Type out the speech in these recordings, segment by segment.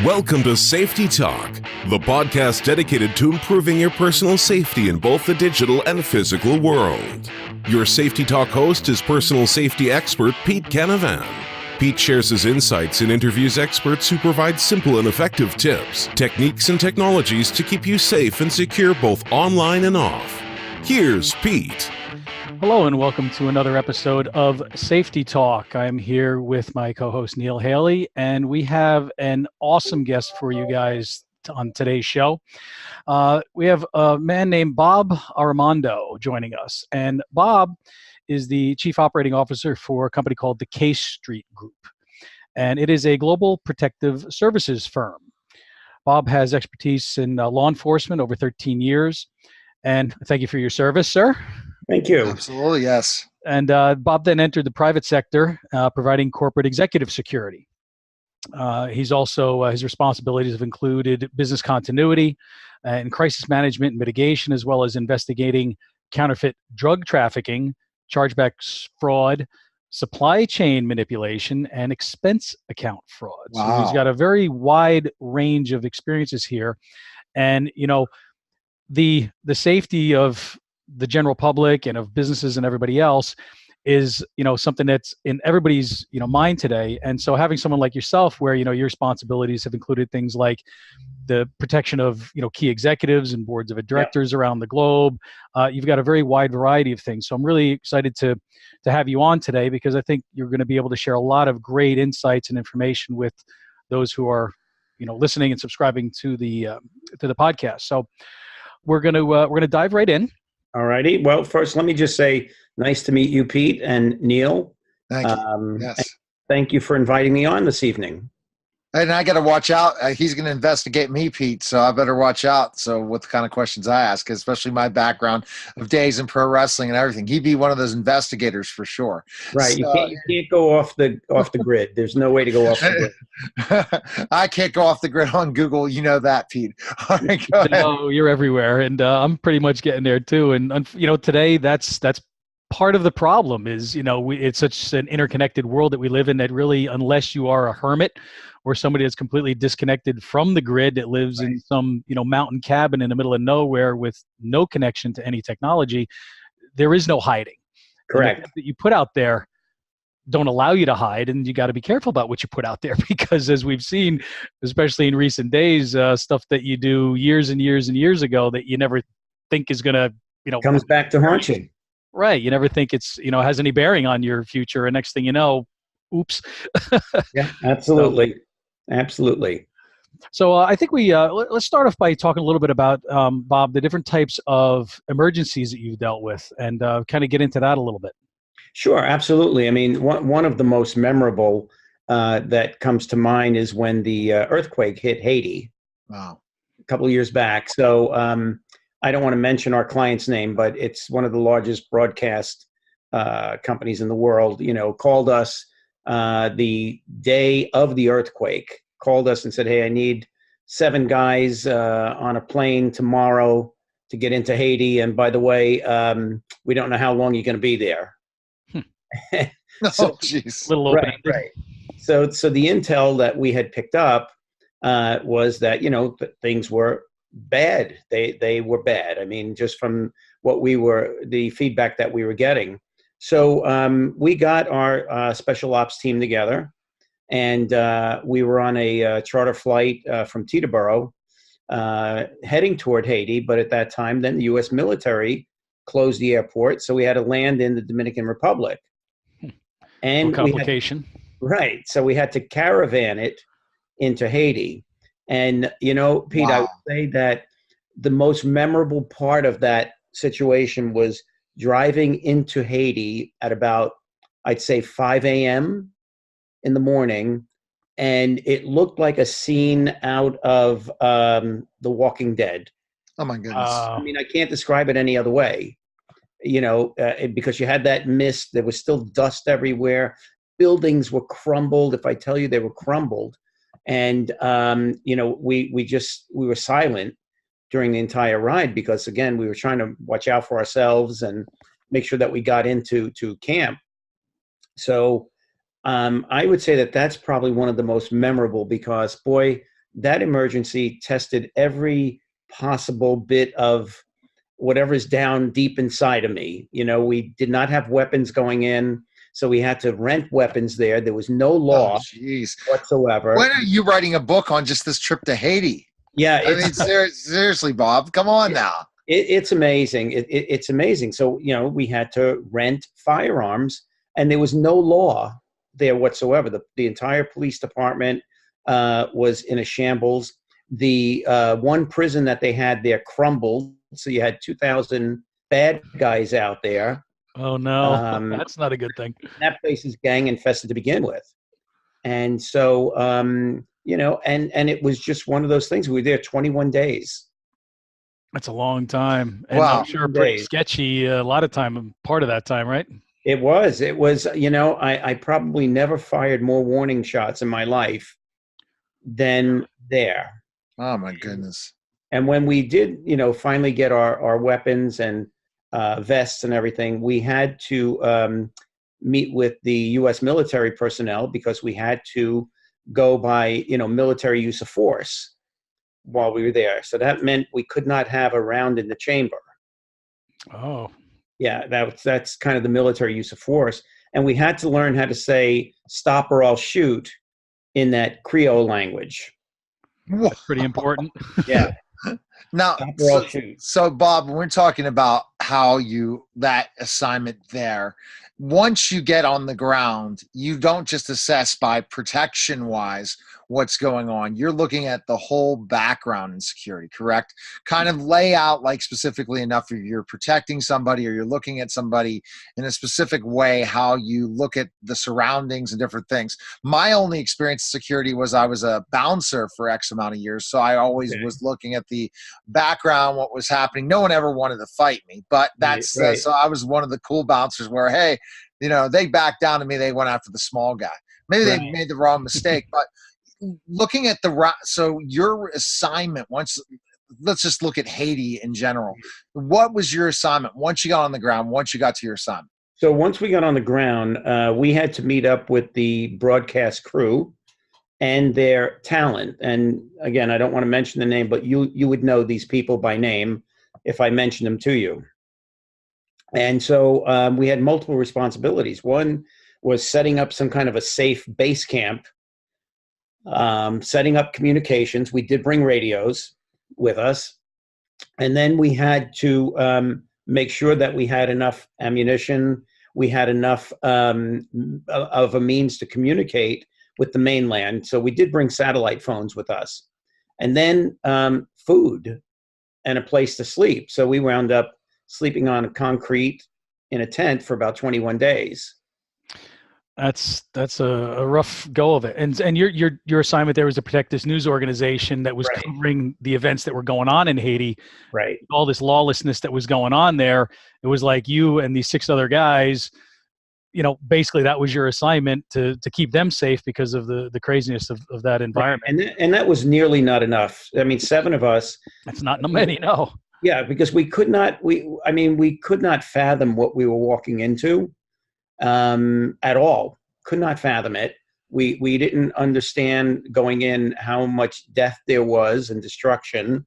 Welcome to Safety Talk, the podcast dedicated to improving your personal safety in both the digital and physical world. Your Safety Talk host is personal safety expert Pete Canavan. Pete shares his insights and interviews experts who provide simple and effective tips, techniques, and technologies to keep you safe and secure both online and off. Here's Pete. Hello and welcome to another episode of Safety Talk. I'm here with my co-host Neil Haley, and we have an awesome guest for you guys on today's show. We have a man named Bob Aromando joining us, and Bob is the Chief Operating Officer for a company called the Case Street Group, and it is a global protective services firm. Bob has expertise in law enforcement over 13 years, and thank you for your service, sir. Thank you. Absolutely, yes. And Bob then entered the private sector, providing corporate executive security. He's also, his responsibilities have included business continuity and crisis management and mitigation, as well as investigating counterfeit drug trafficking, chargebacks fraud, supply chain manipulation, and expense account fraud. Wow. So he's got a very wide range of experiences here. And, you know, the safety of the general public and of businesses and everybody else is, you know, something that's in everybody's, you know, mind today. And so having someone like yourself where, you know, your responsibilities have included things like the protection of, you know, key executives and boards of directors around the globe, you've got a very wide variety of things. So I'm really excited to have you on today, because I think you're going to be able to share a lot of great insights and information with those who are, you know, listening and subscribing to the podcast. So we're going to dive right in. All righty. Well, first, let me just say, nice to meet you, Pete and Neil. Thank you. Yes. Thank you for inviting me on this evening. And I got to watch out. He's going to investigate me, Pete, so I better watch out. So what kind of questions I ask, especially my background of days in pro wrestling and everything. He'd be one of those investigators for sure. Right. So, you can't go off the grid. There's no way to go off the grid. I can't go off the grid on Google. You know that, Pete. All right, go ahead. No, you're everywhere. And I'm pretty much getting there too. And, you know, today that's part of the problem is, you know, it's such an interconnected world that we live in that really, unless you are a hermit or somebody that's completely disconnected from the grid that lives in some, you know, mountain cabin in the middle of nowhere with no connection to any technology, there is no hiding. Correct. That you put out there don't allow you to hide, and you got to be careful about what you put out there, because as we've seen, especially in recent days, stuff that you do years and years and years ago that you never think is going to, you know, Comes back to haunt you. Right. You never think it's, you know, has any bearing on your future. And next thing you know, oops. Yeah, absolutely. Absolutely. So I think let's start off by talking a little bit about, Bob, the different types of emergencies that you've dealt with, and kind of get into that a little bit. Sure, absolutely. I mean, one of the most memorable that comes to mind is when the earthquake hit Haiti. Wow. A couple of years back. So I don't want to mention our client's name, but it's one of the largest broadcast companies in the world, you know, called us the day of the earthquake, called us and said, hey, I need 7 guys on a plane tomorrow to get into Haiti. And by the way, we don't know how long you're going to be there. Oh, jeez. Little open-ended. Right. So the intel that we had picked up was that, you know, things were bad. They were bad. I mean, just from the feedback that we were getting. So we got our special ops team together, and we were on a charter flight from Teterboro heading toward Haiti. But at that time, then the U.S. military closed the airport, so we had to land in the Dominican Republic. And no complication. Right. So we had to caravan it into Haiti. And, you know, Pete, Wow. I would say that the most memorable part of that situation was driving into Haiti at about, I'd say, 5 a.m. in the morning. And it looked like a scene out of The Walking Dead. Oh, my goodness. I mean, I can't describe it any other way, you know, because you had that mist. There was still dust everywhere. Buildings were crumbled. If I tell you they were crumbled. And, you know, we were silent during the entire ride because, again, we were trying to watch out for ourselves and make sure that we got into camp. So I would say that that's probably one of the most memorable because, boy, that emergency tested every possible bit of whatever's down deep inside of me. We did not have weapons going in, so we had to rent weapons there. There was no law whatsoever. When are you writing a book on just this trip to Haiti? Yeah, I mean, seriously, Bob, come on now. It's amazing. It's amazing. So, we had to rent firearms, and there was no law there whatsoever. The entire police department was in a shambles. The one prison that they had there crumbled. So you had 2,000 bad guys out there. Oh, no. That's not a good thing. That place is gang infested to begin with. And so, and it was just one of those things. We were there 21 days. That's a long time. And wow. I'm sure pretty sketchy a lot of time, part of that time, right? It was, I probably never fired more warning shots in my life than there. Oh my goodness. And when we did, finally get our weapons and vests and everything, we had to meet with the U.S. military personnel because we had to go by, military use of force while we were there. So that meant we could not have a round in the chamber. Oh. Yeah, that's kind of the military use of force. And we had to learn how to say, stop or I'll shoot in that Creole language. That's pretty important. Yeah. Now, so Bob, when we're talking about that assignment there, once you get on the ground, you don't just assess by protection wise what's going on. You're looking at the whole background in security, correct? Kind of lay out like specifically enough if you're protecting somebody or you're looking at somebody in a specific way, how you look at the surroundings and different things. My only experience in security was I was a bouncer for X amount of years. So I always was looking at the background, what was happening. No one ever wanted to fight me, but that's so I was one of the cool bouncers where, hey, they backed down to me. They went after the small guy. Maybe they made the wrong mistake, but looking at so your assignment let's just look at Haiti in general. What was your assignment once you got on the ground, once you got to your assignment? So once we got on the ground, we had to meet up with the broadcast crew and their talent. And again, I don't want to mention the name, but you would know these people by name if I mention them to you. And so we had multiple responsibilities. One was setting up some kind of a safe base camp, setting up communications. We did bring radios with us. And then we had to make sure that we had enough ammunition. We had enough of a means to communicate with the mainland. So we did bring satellite phones with us. And then food and a place to sleep. So we wound up sleeping on concrete in a tent for about 21 days. That's a rough go of it. And your assignment there was to protect this news organization that was covering the events that were going on in Haiti. Right. All this lawlessness that was going on there. It was like you and these 6 other guys, basically that was your assignment to keep them safe because of the craziness of that environment. Right. And that was nearly not enough. I mean, 7 of us. That's not many, no. Yeah, because we could not fathom what we were walking into at all. Could not fathom it. We didn't understand going in how much death there was and destruction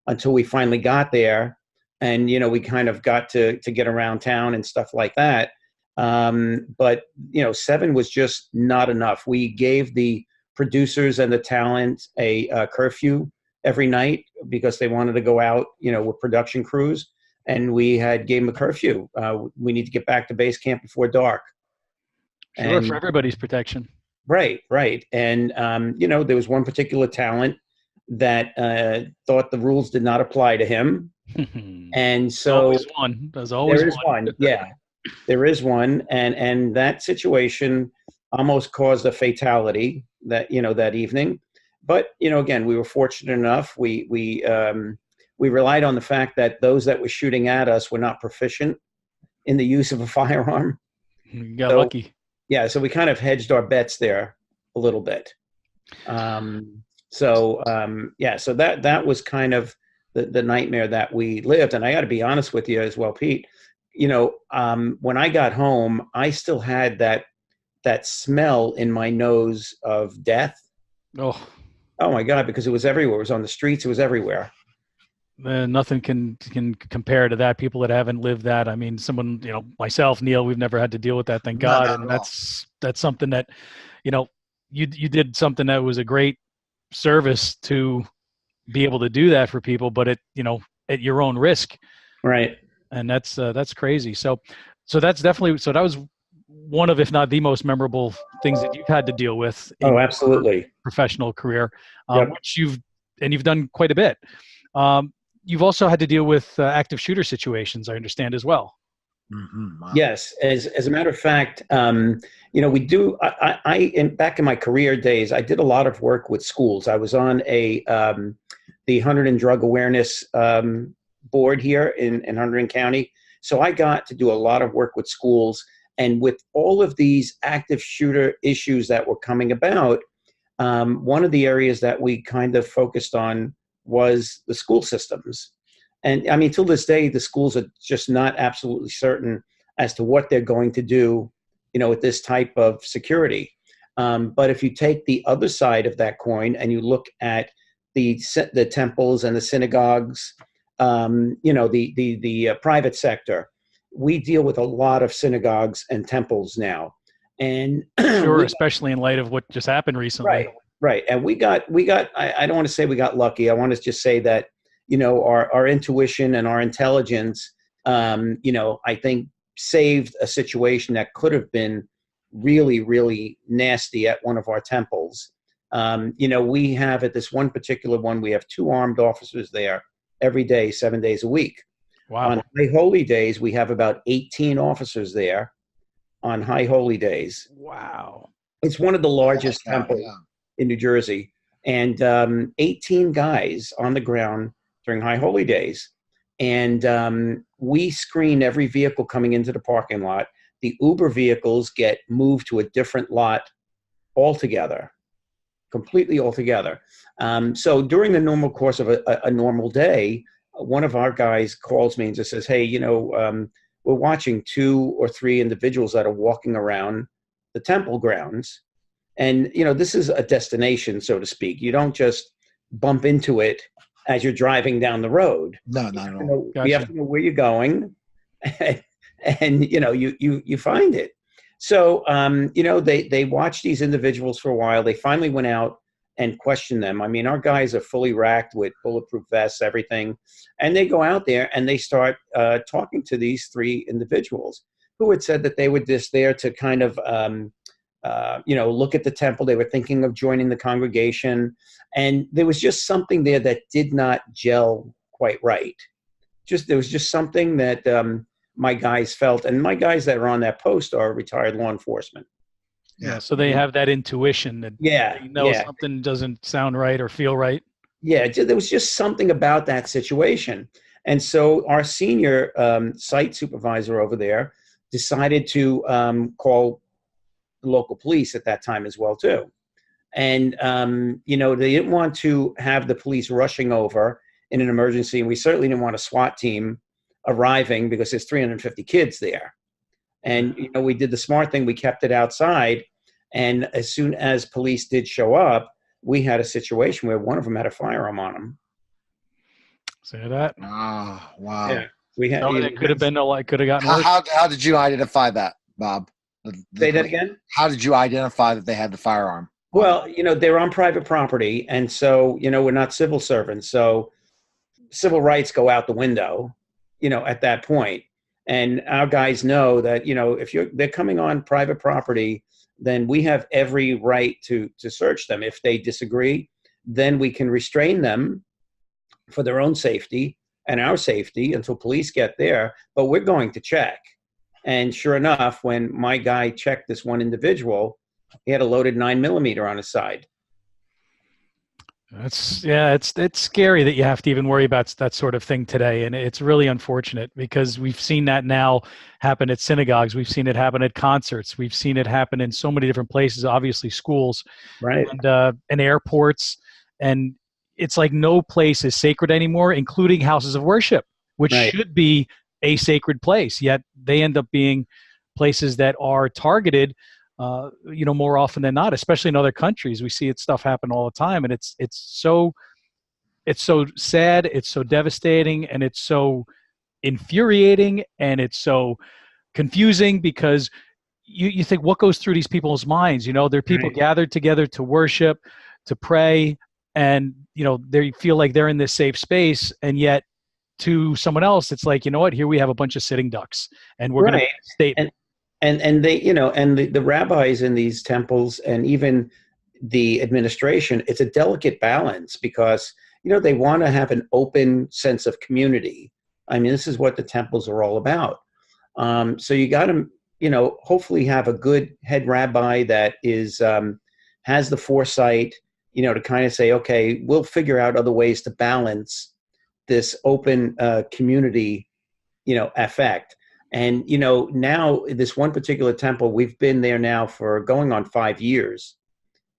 until we finally got there. And, we kind of got to get around town and stuff like that. But 7 was just not enough. We gave the producers and the talent a curfew every night because they wanted to go out, with production crews, and we gave them a curfew. We need to get back to base camp before dark. Sure, for everybody's protection. Right. And, there was one particular talent that thought the rules did not apply to him. And so there's always one. Yeah, there is one. And that situation almost caused a fatality that evening. But, again, we were fortunate enough. We relied on the fact that those that were shooting at us were not proficient in the use of a firearm. You got lucky. Yeah, so we kind of hedged our bets there a little bit. So that was kind of the nightmare that we lived. And I got to be honest with you as well, Pete. When I got home, I still had that smell in my nose of death. Oh. Oh my God, because it was everywhere. It was on the streets. It was everywhere. Nothing can compare to that. People that haven't lived that. I mean, someone, myself, Neil, we've never had to deal with that, thank God. And that's something that, you did something that was a great service to be able to do that for people, but at your own risk. Right. And that's crazy. So that's definitely, so that was one of, if not the most memorable things that you've had to deal with in absolutely. your professional career, Yep. which you've done quite a bit. You've also had to deal with active shooter situations, I understand, as well. Mm-hmm. Wow. Yes, as a matter of fact, we do. Back in my career days, I did a lot of work with schools. I was on the Hunterdon and Drug Awareness board here in Hunterdon County, so I got to do a lot of work with schools. And with all of these active shooter issues that were coming about, one of the areas that we kind of focused on was the school systems. And I mean, till this day, the schools are just not absolutely certain as to what they're going to do, with this type of security. But if you take the other side of that coin and you look at the temples and the synagogues, the private sector, we deal with a lot of synagogues and temples now. And sure, especially in light of what just happened recently. Right. And we got, I don't want to say we got lucky. I want to just say that, our intuition and our intelligence, I think saved a situation that could have been really, really nasty at one of our temples. We have at this one particular one, we have 2 armed officers there every day, 7 days a week. Wow. On high holy days, we have about 18 officers there on high holy days. Wow. It's one of the largest temples in New Jersey, and 18 guys on the ground during high holy days. And we screen every vehicle coming into the parking lot. The Uber vehicles get moved to a different lot altogether, completely altogether. So during the normal course of a normal day, one of our guys calls me and just says, hey, we're watching 2 or 3 individuals that are walking around the temple grounds. And, this is a destination, so to speak. You don't just bump into it as you're driving down the road. No, not at all. You have to know where you're going, and you find it. So, they watched these individuals for a while. They finally went out and questioned them. I mean, our guys are fully racked with bulletproof vests, everything. And they go out there and they start talking to these 3 individuals who had said that they were just there to kind of, look at the temple. They were thinking of joining the congregation. And there was just something there that did not gel quite right. There was just something that my guys felt. And my guys that are on that post are retired law enforcement. Yeah. So they have that intuition that something doesn't sound right or feel right. Yeah. There was just something about that situation. And so our senior site supervisor over there decided to call the local police at that time as well, too. And, they didn't want to have the police rushing over in an emergency. And we certainly didn't want a SWAT team arriving because there's 350 kids there. And, we did the smart thing. We kept it outside. And as soon as police did show up, we had a situation where one of them had a firearm on him. Say that. Oh, wow. Yeah. We had. It could have been could have gotten worse. How did you identify that, Bob? Say that again? How did you identify that they had the firearm? Well, they're on private property. And so, we're not civil servants. So civil rights go out the window, at that point. And our guys know that, if they're coming on private property, then we have every right to search them. If they disagree, then we can restrain them for their own safety and our safety until police get there. But we're going to check. And sure enough, when my guy checked this one individual, he had a loaded 9mm on his side. It's scary that you have to even worry about that sort of thing today. And it's really unfortunate because we've seen that now happen at synagogues. We've seen it happen at concerts. We've seen it happen in so many different places, obviously schools, right, and airports. And it's like no place is sacred anymore, including houses of worship, which should be a sacred place. Yet they end up being places that are targeted more often than not, especially in other countries. We see it stuff happen all the time, and it's so sad, it's so devastating, and it's so infuriating, and it's so confusing, because you think, what goes through these people's minds? They're people gathered together to worship, to pray, and they feel like they're in this safe space, and yet to someone else it's like, what, here we have a bunch of sitting ducks, and we're going to state and they and the rabbis in these temples, and even the administration, it's a delicate balance, because they want to have an open sense of community. I mean, this is what the temples are all about. So you got to hopefully have a good head rabbi that is has the foresight to kind of say, okay, we'll figure out other ways to balance this open community effect. And now this one particular temple, we've been there now for going on 5 years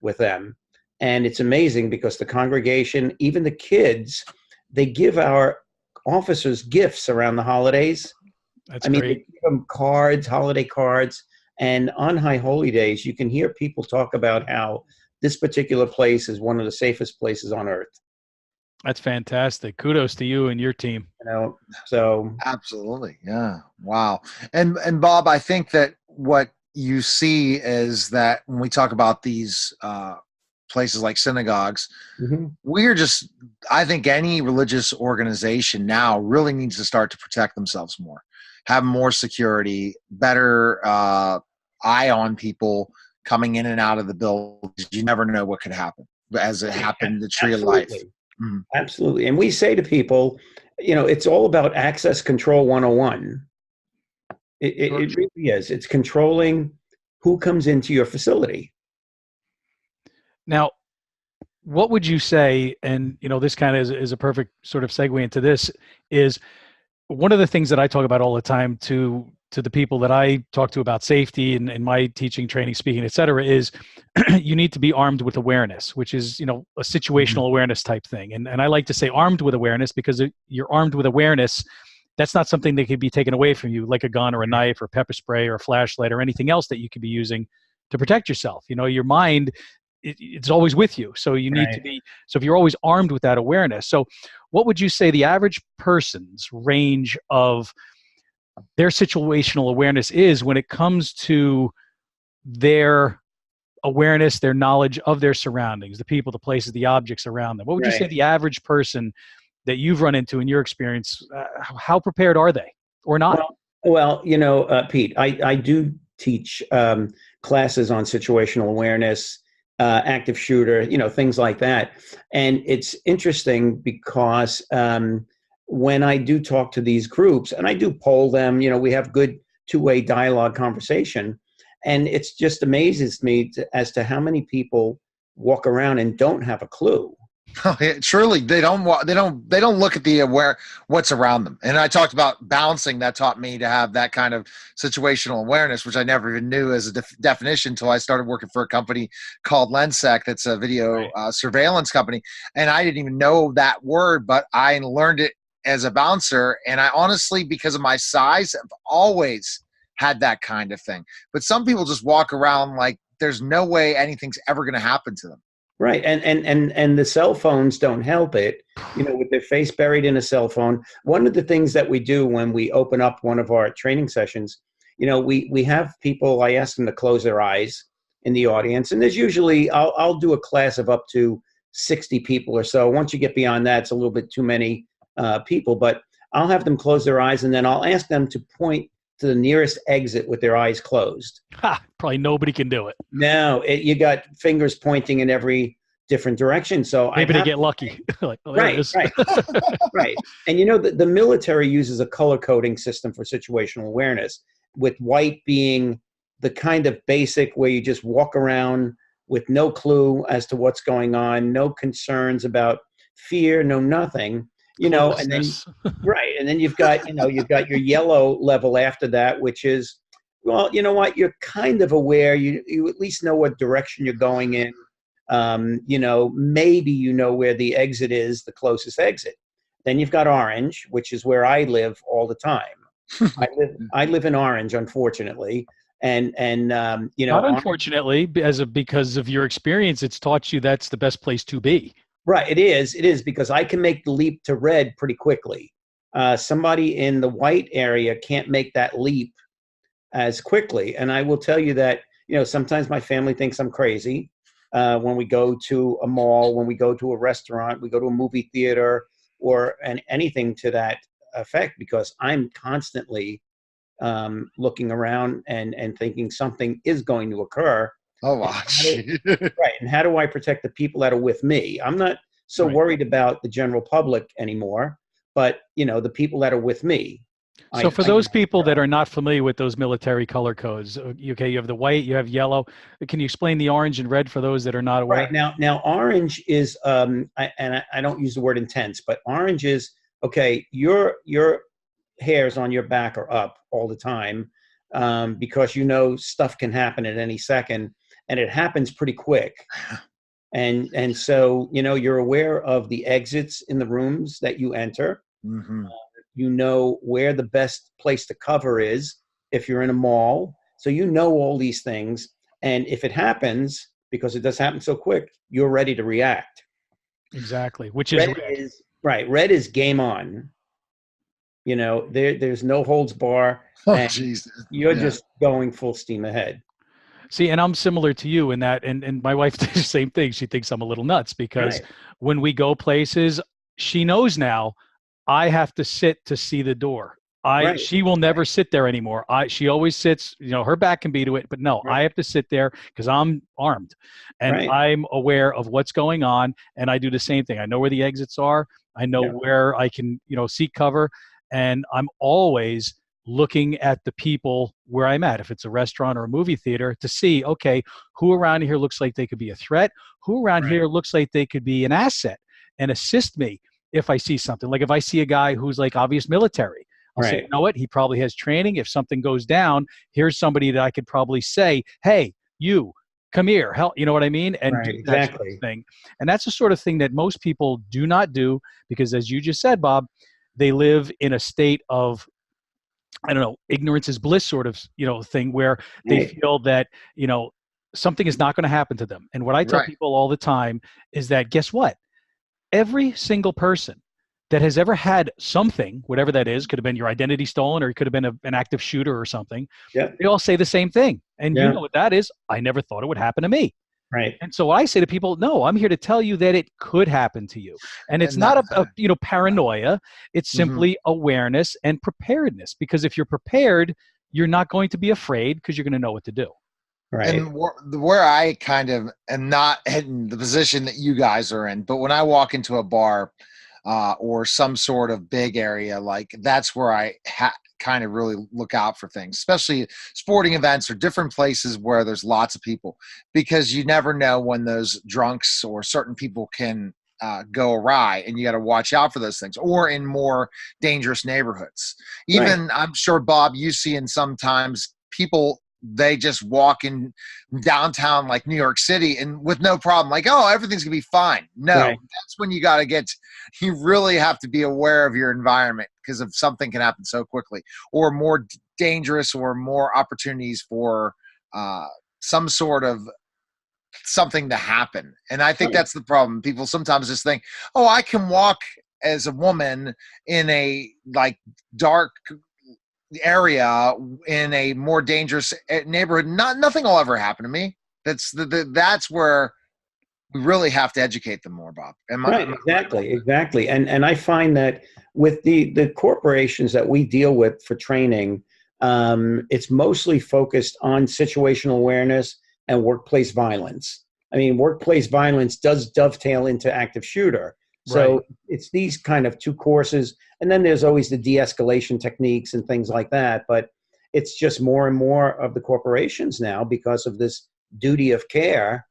with them, and it's amazing because the congregation, even the kids, they give our officers gifts around the holidays. That's great. They give them cards, holiday cards, and on High Holy Days, you can hear people talk about how this particular place is one of the safest places on earth. That's fantastic. Kudos to you and your team. So absolutely, yeah, wow. And Bob, I think that what you see is that when we talk about these places like synagogues, I think any religious organization now really needs to start to protect themselves more, have more security, better eye on people coming in and out of the building. You never know what could happen, as it happened, the tree of life. Absolutely. And we say to people, it's all about access control 101. It really is. It's controlling who comes into your facility. Now, what would you say, and this kind of is a perfect sort of segue into this, is one of the things that I talk about all the time to the people that I talk to about safety and my teaching, training, speaking, et cetera, is you need to be armed with awareness, which is, a situational awareness type thing. And I like to say armed with awareness, because you're armed with awareness. That's not something that can be taken away from you, like a gun or a knife or pepper spray or a flashlight or anything else that you could be using to protect yourself. Your mind, it's always with you. So you need to be, so if you're always armed with that awareness. So what would you say the average person's range of their situational awareness is when it comes to their awareness, their knowledge of their surroundings, the people, the places, the objects around them? What would you say the average person that you've run into in your experience, how prepared are they or not? Well, Pete, I do teach classes on situational awareness, active shooter, things like that. And it's interesting because when I do talk to these groups, and I do poll them, we have good two-way dialogue conversation, and it's just amazes me as to how many people walk around and don't have a clue. Oh, yeah, truly, they don't look at what's around them. And I talked about balancing. That taught me to have that kind of situational awareness, which I never even knew as a definition until I started working for a company called Lensec. That's a video surveillance company, and I didn't even know that word, but I learned it as a bouncer. And I honestly, because of my size, have always had that kind of thing. But some people just walk around like there's no way anything's ever going to happen to them. Right. And the cell phones don't help it, with their face buried in a cell phone. One of the things that we do when we open up one of our training sessions, we have people, I ask them to close their eyes in the audience. And there's usually, I'll do a class of up to 60 people or so. Once you get beyond that, it's a little bit too many people, but I'll have them close their eyes, and then I'll ask them to point to the nearest exit with their eyes closed. Probably nobody can do it. No, you got fingers pointing in every different direction. So maybe they get lucky. Like, right. Right. And the military uses a color coding system for situational awareness, with white being the kind of basic where you just walk around with no clue as to what's going on, no concerns about fear, no nothing. And then and then you've got your yellow level after that, which is, well, you know what, you're kind of aware, you at least know what direction you're going in. Maybe where the exit is, the closest exit. Then you've got orange, which is where I live all the time. I live in Orange, unfortunately, you know, not unfortunately, because of your experience, it's taught you that's the best place to be. right. It is because I can make the leap to red pretty quickly. Somebody in the white area can't make that leap as quickly. And I will tell you that, you know, sometimes my family thinks I'm crazy. When we go to a mall, when we go to a restaurant, we go to a movie theater, or anything to that effect, because I'm constantly looking around and thinking something is going to occur. Oh, wow. Right. And how do I protect the people that are with me? I'm not so worried about the general public anymore, but, you know, the people that are with me. So for those people that are not familiar with those military color codes, okay, you have the white, you have yellow. Can you explain the orange and red for those that are not aware? Right. Now orange is, I don't use the word intense, but orange is, okay, your hairs on your back are up all the time, because, you know, stuff can happen at any second, and it happens pretty quick. And so, you know, you're aware of the exits in the rooms that you enter. Mm-hmm. You know where the best place to cover is if you're in a mall. So you know all these things. And if it happens, because it does happen so quick, you're ready to react. Exactly. Which is red. Right. Red is game on. You know, there's no holds bar. Oh, Jesus. You're just going full steam ahead. See, and I'm similar to you in that, and my wife does the same thing. She thinks I'm a little nuts because when we go places, she knows now I have to sit to see the door. She will never sit there anymore. She always sits, you know, her back can be to it, but no, I have to sit there because I'm armed and I'm aware of what's going on. And I do the same thing. I know where the exits are. I know where I can, you know, seek cover. And I'm always looking at the people where I'm at, if it's a restaurant or a movie theater, to see, okay, who around here looks like they could be a threat? Who around here looks like they could be an asset and assist me if I see something? Like if I see a guy who's like obvious military, I'll say, you know what, he probably has training. If something goes down, here's somebody that I could probably say, hey, you come here, help, you know what I mean? And do that sort of thing. And that's the sort of thing that most people do not do because, as you just said, Bob, they live in a state of, I don't know, ignorance is bliss sort of, you know, thing where they feel that, you know, something is not going to happen to them. And what I tell people all the time is that, guess what? Every single person that has ever had something, whatever that is, could have been your identity stolen or it could have been an active shooter or something. They all say the same thing. And you know what that is? I never thought it would happen to me. Right. And so I say to people, no, I'm here to tell you that it could happen to you. And it's not a you know, paranoia. It's simply awareness and preparedness. Because if you're prepared, you're not going to be afraid because you're going to know what to do. Right. And where I kind of am not in the position that you guys are in, but when I walk into a bar or some sort of big area, like that's where I kind of really look out for things, especially sporting events or different places where there's lots of people, because you never know when those drunks or certain people can go awry, and you got to watch out for those things, or in more dangerous neighborhoods. Even I'm sure, Bob, you see in sometimes people, they just walk in downtown like New York City and with no problem, like, oh, everything's gonna be fine. No, that's when you really have to be aware of your environment, because if something can happen so quickly, or more dangerous, or more opportunities for some sort of something to happen. And I think that's the problem. People sometimes just think, oh, I can walk as a woman in a like dark area in a more dangerous neighborhood. Nothing will ever happen to me. That's where we really have to educate them more, Bob. Exactly. And I find that with the corporations that we deal with for training, it's mostly focused on situational awareness and workplace violence. I mean, workplace violence does dovetail into active shooter. So it's these kind of two courses. And then there's always the de-escalation techniques and things like that. But it's just more and more of the corporations now, because of this duty of care,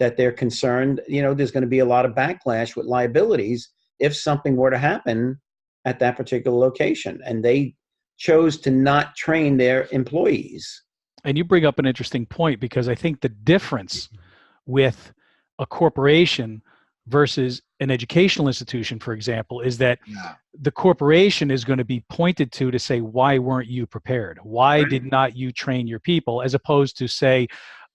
that they're concerned, you know, there's going to be a lot of backlash with liabilities if something were to happen at that particular location. And they chose to not train their employees. And you bring up an interesting point, because I think the difference with a corporation versus an educational institution, for example, is that the corporation is going to be pointed to say, why weren't you prepared? Why did not you train your people? As opposed to, say,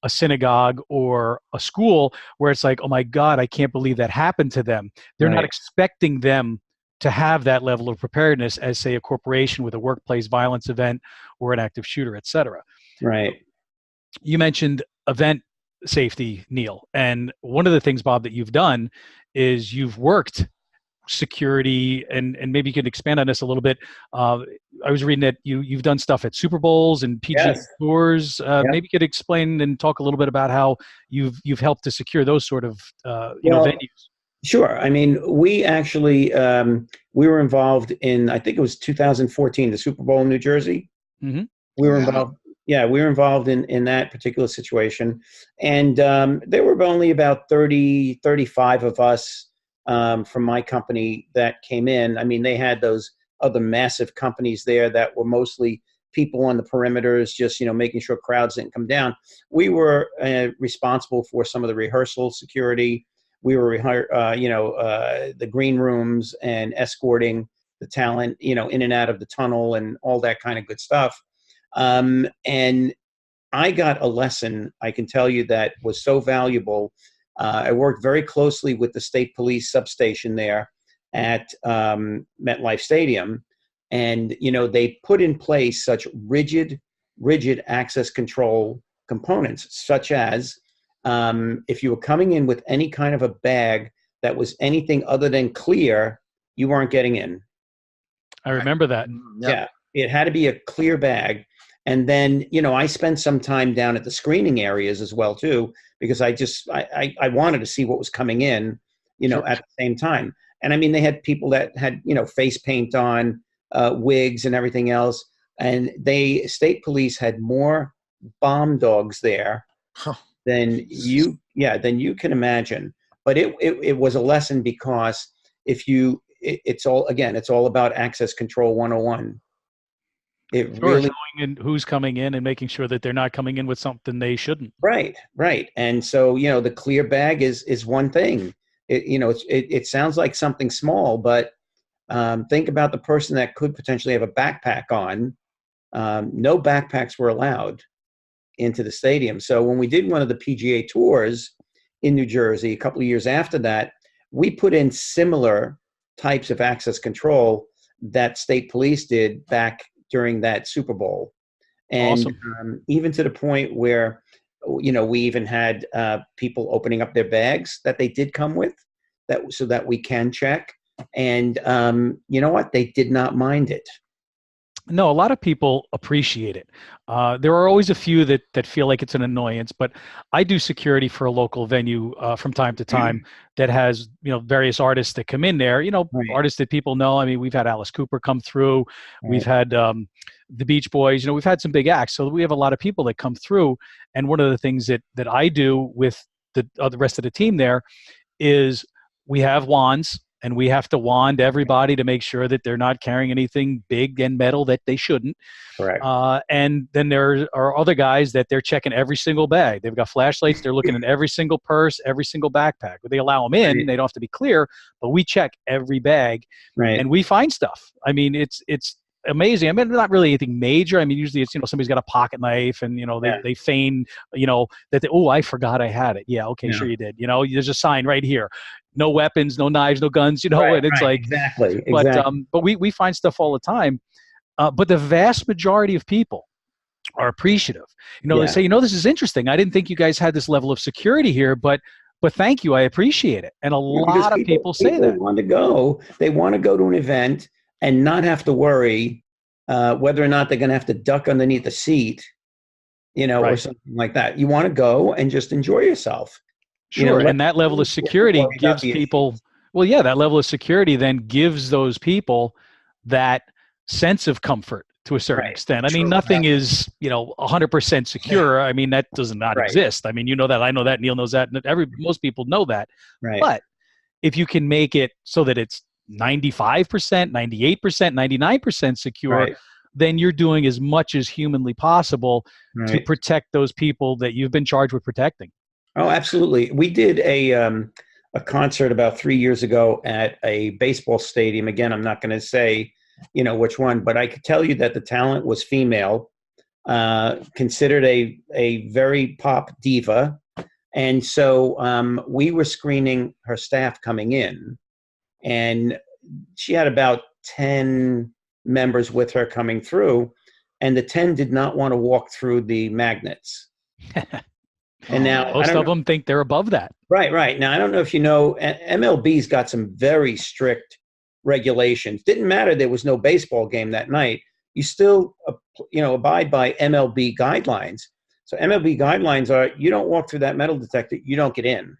a synagogue or a school where it's like, oh my God, I can't believe that happened to them. They're not expecting them to have that level of preparedness as, say, a corporation with a workplace violence event or an active shooter, et cetera. Right. You mentioned event safety, Neil. And one of the things, Bob, that you've done is you've worked security, and maybe you could expand on this a little bit. I was reading that you've done stuff at Super Bowls and PGA Tours. Maybe you could explain and talk a little bit about how you've helped to secure those sort of venues. Sure. I mean, we actually we were involved in, I think it was 2014, the Super Bowl in New Jersey. Mm-hmm. We were involved. Yeah, we were involved in that particular situation, and there were only about 35 of us from my company that came in. I mean, they had those other massive companies there that were mostly people on the perimeters, just making sure crowds didn't come down. We were responsible for some of the rehearsal security. We were the green rooms and escorting the talent in and out of the tunnel and all that kind of good stuff. And I got a lesson, I can tell you, that was so valuable. I worked very closely with the state police substation there at MetLife Stadium. And, they put in place such rigid access control components, such as if you were coming in with any kind of a bag that was anything other than clear, you weren't getting in. I remember that. Yeah, it had to be a clear bag. And then, I spent some time down at the screening areas as well, too, because I wanted to see what was coming in, at the same time. And I mean, they had people that had, face paint on, wigs and everything else. And state police had more bomb dogs there than you can imagine. But it was a lesson, because it's all about access control 101. Really knowing who's coming in and making sure that they're not coming in with something they shouldn't. Right. And so, the clear bag is one thing. It sounds like something small, but think about the person that could potentially have a backpack on. No backpacks were allowed into the stadium. So when we did one of the PGA tours in New Jersey a couple of years after that, we put in similar types of access control that state police did back during that Super Bowl. And awesome. Even to the point where, we even had people opening up their bags that they did come with, so that we can check. And you know what? They did not mind it. No, a lot of people appreciate it. There are always a few that feel like it's an annoyance, but I do security for a local venue from time to time that has, various artists that come in there, artists that people know. I mean, we've had Alice Cooper come through. Right. We've had the Beach Boys, we've had some big acts. So we have a lot of people that come through. And one of the things that I do with the rest of the team there is we have wands. And we have to wand everybody to make sure that they're not carrying anything big and metal that they shouldn't. Correct. And then there are other guys that they're checking every single bag. They've got flashlights. They're looking at every single purse, every single backpack. They allow them in. Right. They don't have to be clear, but we check every bag. Right. And we find stuff. I mean, it's amazing. I mean, not really anything major. I mean, usually it's, somebody's got a pocket knife and, they feign, that I forgot I had it. Yeah. Okay. Yeah. Sure you did. There's a sign right here. No weapons, no knives, no guns, right, and it's right, like, exactly. But we find stuff all the time. But the vast majority of people are appreciative. They say, this is interesting. I didn't think you guys had this level of security here, but thank you. I appreciate it. And a lot of people say that. They want to go to an event and not have to worry whether or not they're going to have to duck underneath a seat, right. or something like that. You want to go and just enjoy yourself. Sure, and that level of security gives people, that level of security then gives those people that sense of comfort to a certain extent. I mean, nothing is, 100% secure. I mean, that does not exist. I mean, that, I know that, Neil knows that, most people know that. Right. But if you can make it so that it's 95%, 98%, 99% secure, then you're doing as much as humanly possible to protect those people that you've been charged with protecting. Oh, absolutely. We did a a concert about 3 years ago at a baseball stadium. Again, I'm not going to say, which one, but I could tell you that the talent was female, considered a very pop diva. And so we were screening her staff coming in, and she had about 10 members with her coming through, and the 10 did not want to walk through the magnets. And now most of them think they're above that. Right. Now, I don't know if you know, MLB's got some very strict regulations. Didn't matter there was no baseball game that night. You still, abide by MLB guidelines. So MLB guidelines are, you don't walk through that metal detector, you don't get in.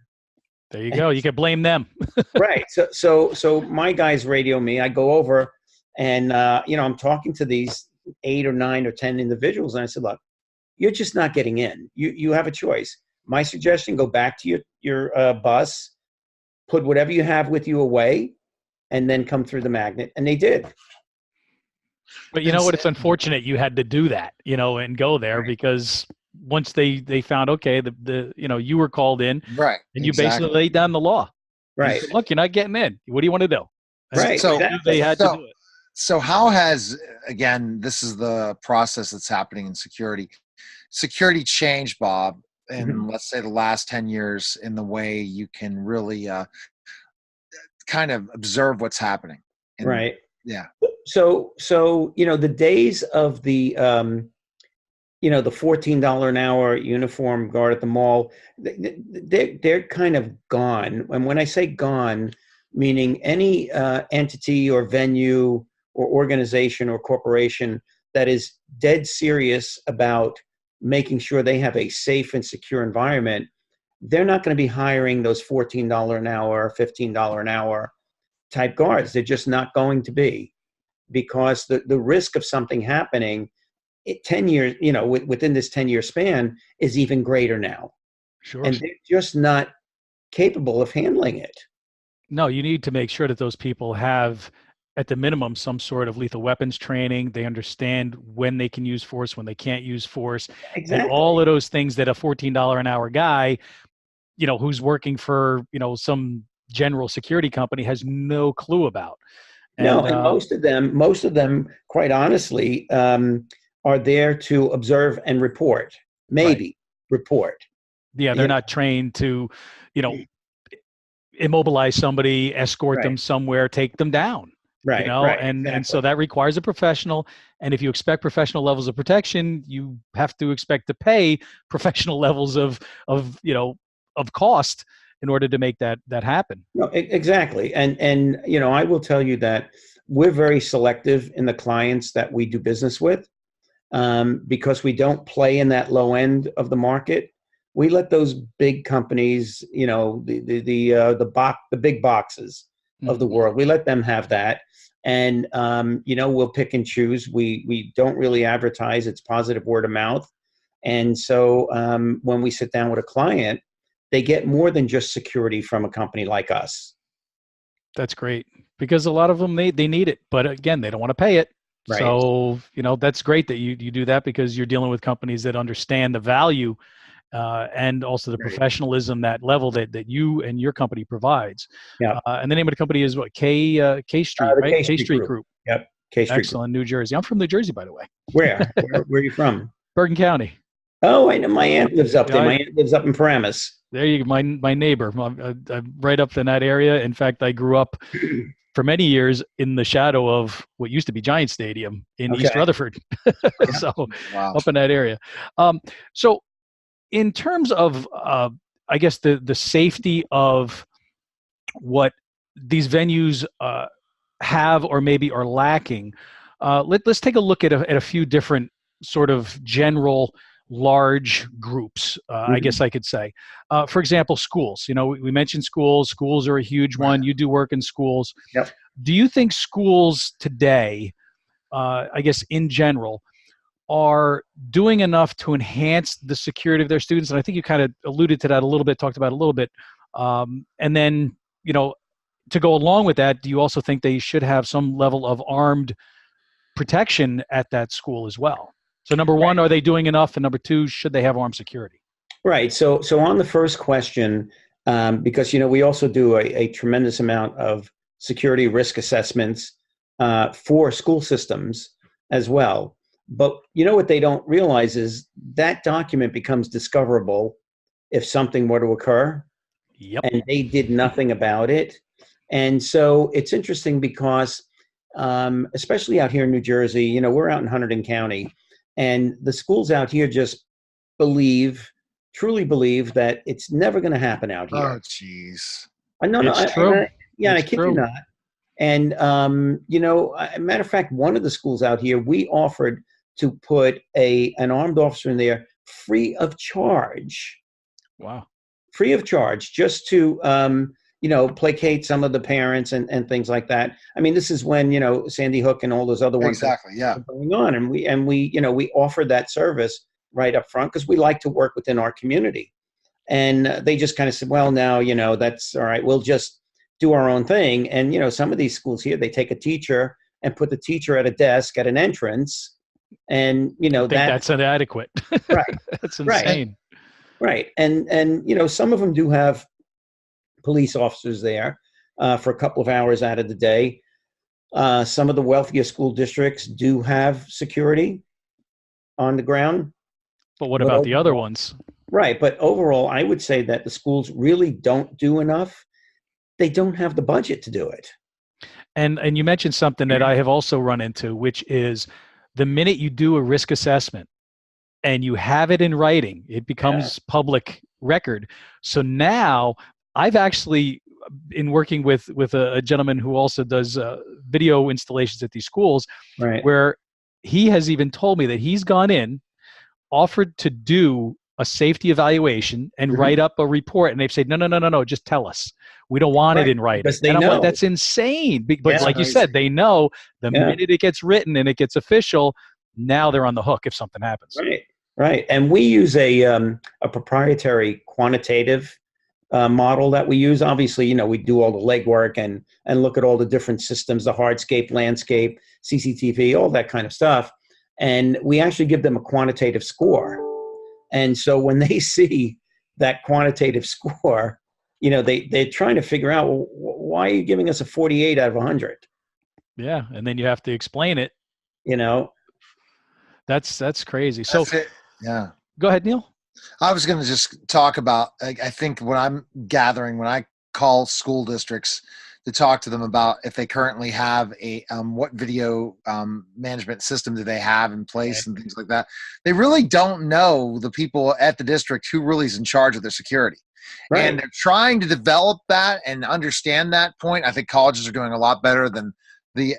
There you go. You can blame them. Right. So my guys radio me. I go over and, I'm talking to these 8 or 9 or 10 individuals. And I said, look, you're just not getting in. You have a choice. My suggestion, go back to your bus, put whatever you have with you away, and then come through the magnet. And they did. But you know what? It's unfortunate you had to do that, and go there, because once they found, okay, you were called in, right, and you basically laid down the law. Right. Said, look, you're not getting in. What do you want to do? And right. So they had to do it. So how has, again, this is the process that's happening in security changed, Bob, in let's say the last 10 years, in the way you can really kind of observe what's happening. Right. Yeah. So the days of the the $14 an hour uniform guard at the mall, they're kind of gone. And when I say gone, meaning any entity or venue or organization or corporation that is dead serious about making sure they have a safe and secure environment, they're not going to be hiring those $14 an hour, $15 an hour type guards. They're just not going to be, because the risk of something happening 10 years, within this 10-year span is even greater now. Sure. And they're just not capable of handling it. No, you need to make sure that those people have, at the minimum, some sort of lethal weapons training. They understand when they can use force, when they can't use force. Exactly. And all of those things that a $14 an hour guy, who's working for, some general security company has no clue about. And most of them, quite honestly, are there to observe and report. Report. Yeah, they're not trained to, immobilize somebody, escort them somewhere, take them down. Right. And so that requires a professional. And if you expect professional levels of protection, you have to expect to pay professional levels of cost in order to make that happen. No, exactly. And I will tell you that we're very selective in the clients that we do business with, because we don't play in that low end of the market. We let those big companies, the big boxes of the world, we let them have that. And, we'll pick and choose. We don't really advertise. It's positive word of mouth. And so when we sit down with a client, they get more than just security from a company like us. That's great, because a lot of them, they need it, but again, they don't want to pay it. Right. So, that's great that you do that, because you're dealing with companies that understand the value and also the professionalism, that level that you and your company provides. Yeah. And the name of the company is what? K Street, right? K Street Group. Yep. K Street. Excellent. New Jersey. I'm from New Jersey, by the way. Where are you from? Bergen County. Oh, I know. My aunt lives up there. My aunt lives up in Paramus. There you go. My neighbor. I'm right up in that area. In fact, I grew up for many years in the shadow of what used to be Giant Stadium in East Rutherford. So up in that area. So in terms of, I guess, the safety of what these venues have or maybe are lacking, let's take a look at a few different sort of general large groups, I guess I could say. For example, schools. We mentioned schools. Schools are a huge one. You do work in schools. Yep. Do you think schools today, I guess in general, are doing enough to enhance the security of their students? And I think you kind of alluded to that a little bit, talked about it a little bit. And then, to go along with that, do you also think they should have some level of armed protection at that school as well? So number one, are they doing enough? And number two, should they have armed security? Right. So on the first question, because, we also do a tremendous amount of security risk assessments for school systems as well. But what they don't realize is that document becomes discoverable if something were to occur. Yep. And they did nothing about it. And so it's interesting because, especially out here in New Jersey, we're out in Hunterdon County, and the schools out here just truly believe that it's never going to happen out here. Oh, jeez. No, it's true. I kid you not. And, matter of fact, one of the schools out here, we offered to put an armed officer in there free of charge. Wow. Free of charge, just to, placate some of the parents and things like that. I mean, this is when, Sandy Hook and all those other ones exactly, yeah, were going on. And we offered that service right up front because we like to work within our community. And they just kind of said, well, now, that's all right. We'll just do our own thing. And, some of these schools here, they take a teacher and put the teacher at a desk at an entrance. And, I think that's inadequate. Right. That's insane. Right. And, some of them do have police officers there for a couple of hours out of the day. Some of the wealthier school districts do have security on the ground. But what about the other ones? Right. But overall, I would say that the schools really don't do enough. They don't have the budget to do it. And you mentioned something that I have also run into, which is the minute you do a risk assessment and you have it in writing, it becomes public record. So now I've actually, in working with a gentleman who also does video installations at these schools, right, where he has even told me that he's gone in, offered to do a safety evaluation and write up a report, and they've said, no, just tell us. We don't want it in writing. Because they and I'm know. like, that's insane. But like you said, they know the minute it gets written and it gets official, now they're on the hook if something happens. Right. And we use a proprietary quantitative model that we use. Obviously, we do all the legwork and look at all the different systems, the hardscape, landscape, CCTV, all that kind of stuff. And we actually give them a quantitative score. And so when they see that quantitative score, they're trying to figure out, well, why are you giving us a 48 out of 100? Yeah, and then you have to explain it. That's crazy. So, yeah. Go ahead, Neil. I was going to just talk about, I think what I'm gathering when I call school districts to talk to them about if they currently have a what video management system do they have in place and things like that. They really don't know the people at the district who really is in charge of their security. Right. And they're trying to develop that and understand that point. I think colleges are doing a lot better than the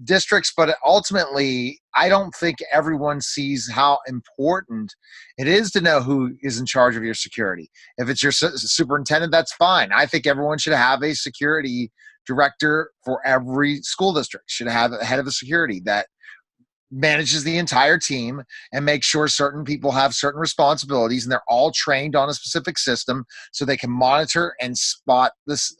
districts, but ultimately, I don't think everyone sees how important it is to know who is in charge of your security. If it's your superintendent, that's fine. I think everyone should have a security director for every school district, should have a head of the security that manages the entire team and makes sure certain people have certain responsibilities and they're all trained on a specific system so they can monitor and spot this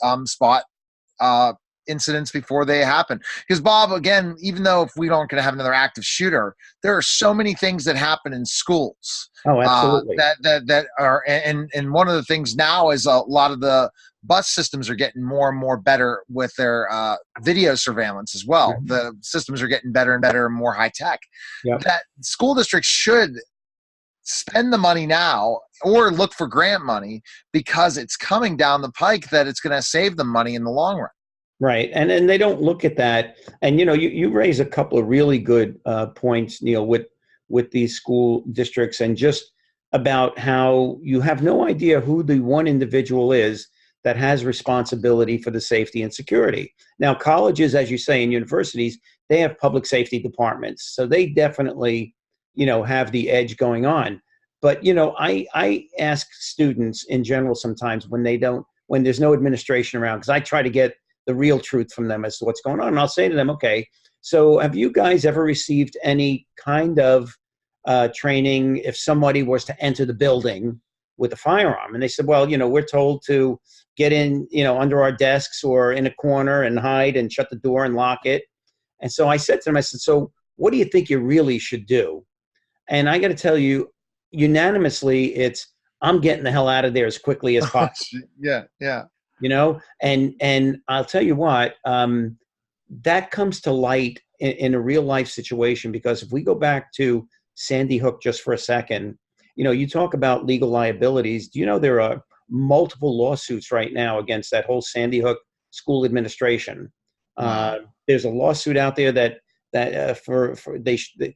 incidents before they happen. Because Bob, again, even though if we don't going to have another active shooter, there are so many things that happen in schools. Oh, absolutely. That are, and one of the things now is a lot of the bus systems are getting more and more better with their video surveillance as well. Mm-hmm. The systems are getting better and better and more high tech. Yep. That school districts should spend the money now or look for grant money because it's coming down the pike that it's going to save them money in the long run. Right. And they don't look at that. And, you raise a couple of really good points, Neil, with these school districts and just about how you have no idea who the one individual is that has responsibility for the safety and security. Now, colleges, as you say, and universities, they have public safety departments. So they definitely, have the edge going on. But, I ask students in general sometimes when there's no administration around, because I try to get the real truth from them as to what's going on. And I'll say to them, okay, so have you guys ever received any kind of training if somebody was to enter the building with a firearm? And they said, well, we're told to get in, under our desks or in a corner and hide and shut the door and lock it. And so I said to them, so what do you think you really should do? And I got to tell you, unanimously, it's I'm getting the hell out of there as quickly as possible. Yeah. And I'll tell you what, that comes to light in a real life situation, because if we go back to Sandy Hook just for a second, you talk about legal liabilities. Do you know there are multiple lawsuits right now against that whole Sandy Hook school administration? Wow. There's a lawsuit out there that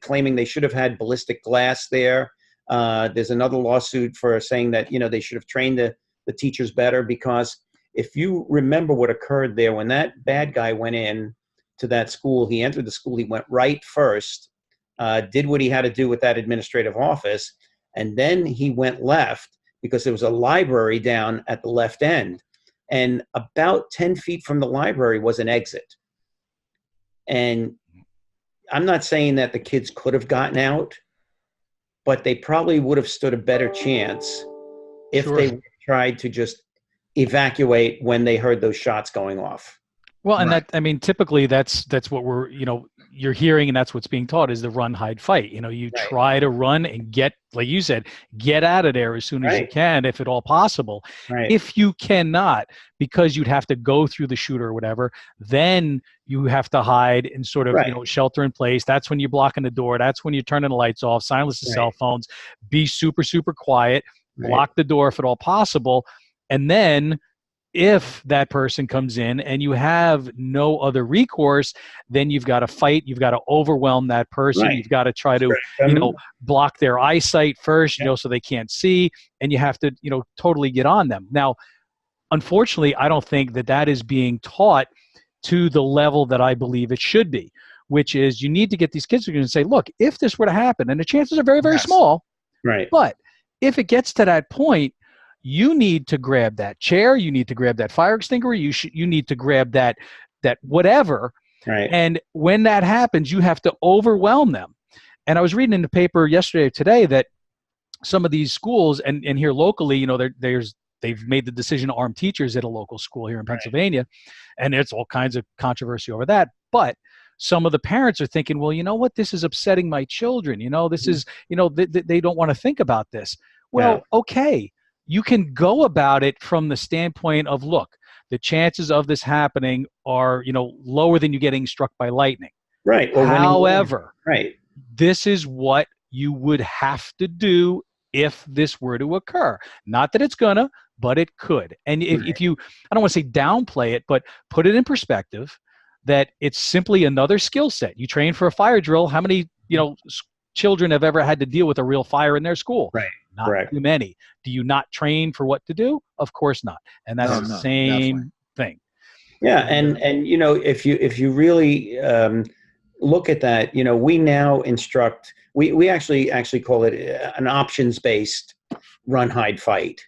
claiming they should have had ballistic glass there. There's another lawsuit for saying that they should have trained the teachers better, because if you remember what occurred there, when that bad guy went in to that school, he entered the school, he went right first, did what he had to do with that administrative office, and then he went left because there was a library down at the left end. And about 10 feet from the library was an exit. And I'm not saying that the kids could have gotten out, but they probably would have stood a better chance if they tried to just evacuate when they heard those shots going off. Well, and typically that's what we're, you're hearing, and that's what's being taught is the run, hide, fight. You try to run and get, like you said, get out of there as soon as you can, if at all possible. Right. If you cannot, because you'd have to go through the shooter or whatever, then you have to hide and sort of, shelter in place. That's when you're blocking the door. That's when you're turning the lights off, silence the cell phones, be super, super quiet, lock the door if at all possible. And then if that person comes in and you have no other recourse, then you've got to fight. You've got to overwhelm that person. You've got to try to, block their eyesight first, so they can't see, and you have to, totally get on them. Now, unfortunately, I don't think that is being taught to the level that I believe it should be, which is you need to get these kids to say, look, if this were to happen, and the chances are very, very small, but if it gets to that point, you need to grab that chair. You need to grab that fire extinguisher. You need to grab that whatever. Right. And when that happens, you have to overwhelm them. And I was reading in the paper yesterday or today that some of these schools and here locally, they've made the decision to arm teachers at a local school here in Pennsylvania, and there's all kinds of controversy over that. But some of the parents are thinking, well, you know what? This is upsetting my children. This is, they don't want to think about this. Well, okay. You can go about it from the standpoint of, look, the chances of this happening are, lower than you getting struck by lightning. Right. However, this is what you would have to do if this were to occur. Not that it's gonna, but it could. And if you, I don't want to say downplay it, but put it in perspective that it's simply another skill set. You train for a fire drill. How many, children have ever had to deal with a real fire in their school? Right. Not too many. Do you not train for what to do? Of course not. And that's the same thing. Yeah. And if you really look at that, we now instruct, we actually call it an options-based run, hide, fight.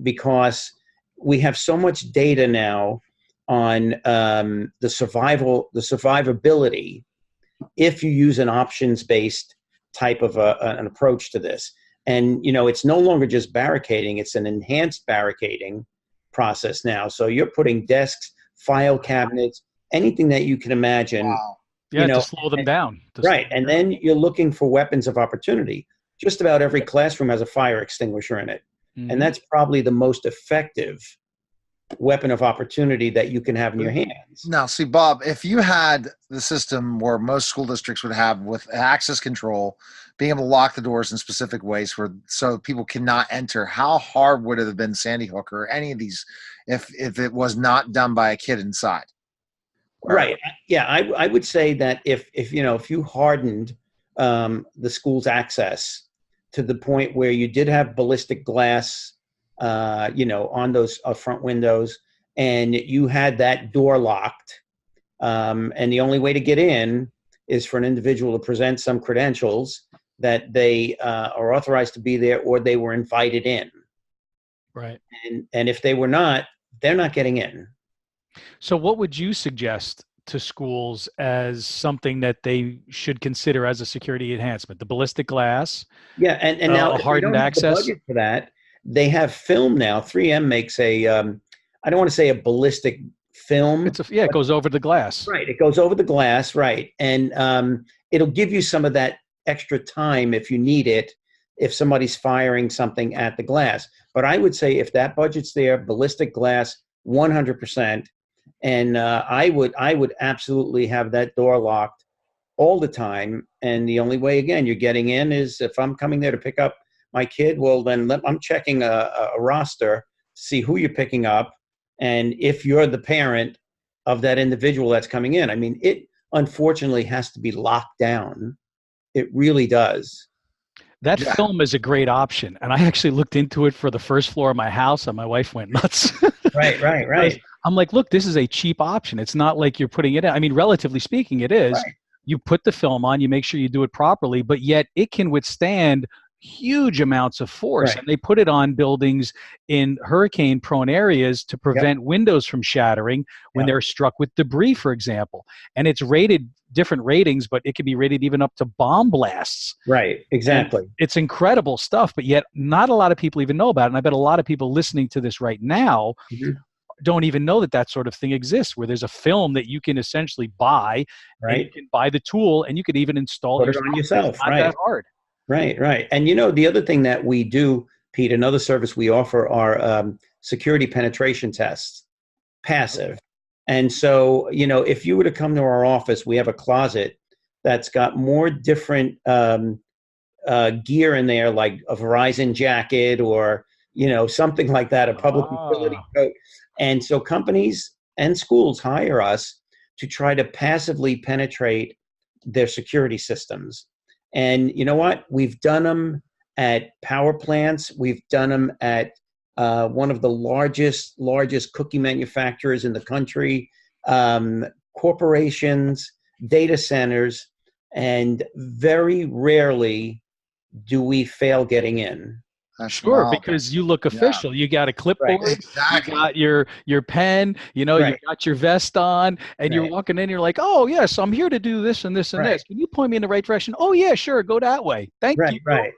Because we have so much data now on the survivability if you use an options-based type of an approach to this. And, it's no longer just barricading, it's an enhanced barricading process now. So you're putting desks, file cabinets, anything that you can imagine. Wow. Yeah, to slow them down. And then you're looking for weapons of opportunity. Just about every classroom has a fire extinguisher in it. Mm-hmm. And that's probably the most effective weapon of opportunity that you can have in your hands. Now, see, Bob, if you had the system where most school districts would have with access control, being able to lock the doors in specific ways so people cannot enter, how hard would it have been Sandy Hook or any of these if it was not done by a kid inside? Right. Yeah, I would say that if you hardened the school's access to the point where you did have ballistic glass on those front windows, and you had that door locked, and the only way to get in is for an individual to present some credentials that they are authorized to be there or they were invited in. Right. And if they were not, they're not getting in. So what would you suggest to schools as something that they should consider as a security enhancement? The ballistic glass? Yeah, and now hardened access? The budget for that. They have film now. 3M makes I don't want to say a ballistic film. It goes over the glass. Right, it goes over the glass, right. And it'll give you some of that extra time if you need it. if somebody's firing something at the glass. But I would say if that budget's there, ballistic glass, 100%. And I would absolutely have that door locked all the time. And the only way, again, you're getting in is if I'm coming there to pick up my kid, well, then I'm checking a roster, see who you're picking up, and if you're the parent of that individual that's coming in. I mean, it unfortunately has to be locked down. It really does. That film is a great option. And I actually looked into it for the first floor of my house, and my wife went nuts. Right. I'm like, look, this is a cheap option. It's not like you're putting it in. I mean, relatively speaking, it is. Right. You put the film on, you make sure you do it properly, but yet it can withstand huge amounts of force. Right. And they put it on buildings in hurricane-prone areas to prevent windows from shattering when they're struck with debris, for example. And it's rated different ratings, but it can be rated even up to bomb blasts. Right, exactly. And it's incredible stuff, but yet not a lot of people even know about it. And I bet a lot of people listening to this right now don't even know that that sort of thing exists, where there's a film that you can essentially buy, and you can buy the tool, and you could even install it on yourself. It's not that hard. Right. And the other thing that we do, Pete, another service we offer are security penetration tests, passive. And so, if you were to come to our office, we have a closet that's got more different gear in there, like a Verizon jacket or, something like that, a public utility coat. And so companies and schools hire us to try to passively penetrate their security systems. And you know what? We've done them at power plants. We've done them at one of the largest cookie manufacturers in the country, corporations, data centers, and very rarely do we fail getting in. Sure, because you look official. You got a clipboard, you got your pen, you got your vest on, and you're walking in, you're like, oh, yes, I'm here to do this and this and this. Can you point me in the right direction? Oh, yeah, sure, go that way. Thank you. Right.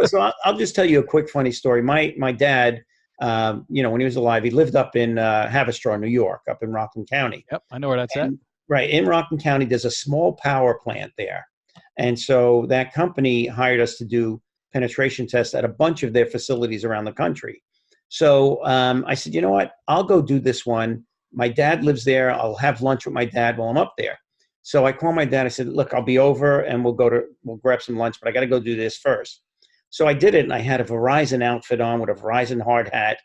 So I'll just tell you a quick funny story. My dad, when he was alive, he lived up in Haverstraw, New York, up in Rockland County. Yep, I know where that's at. Right, in Rockland County, there's a small power plant there. And so that company hired us to do penetration tests at a bunch of their facilities around the country. So I said, you know what? I'll go do this one. My dad lives there. I'll have lunch with my dad while I'm up there. So I called my dad. I said, look, I'll be over and we'll grab some lunch, but I got to go do this first. So I did it, and I had a Verizon outfit on with a Verizon hard hat.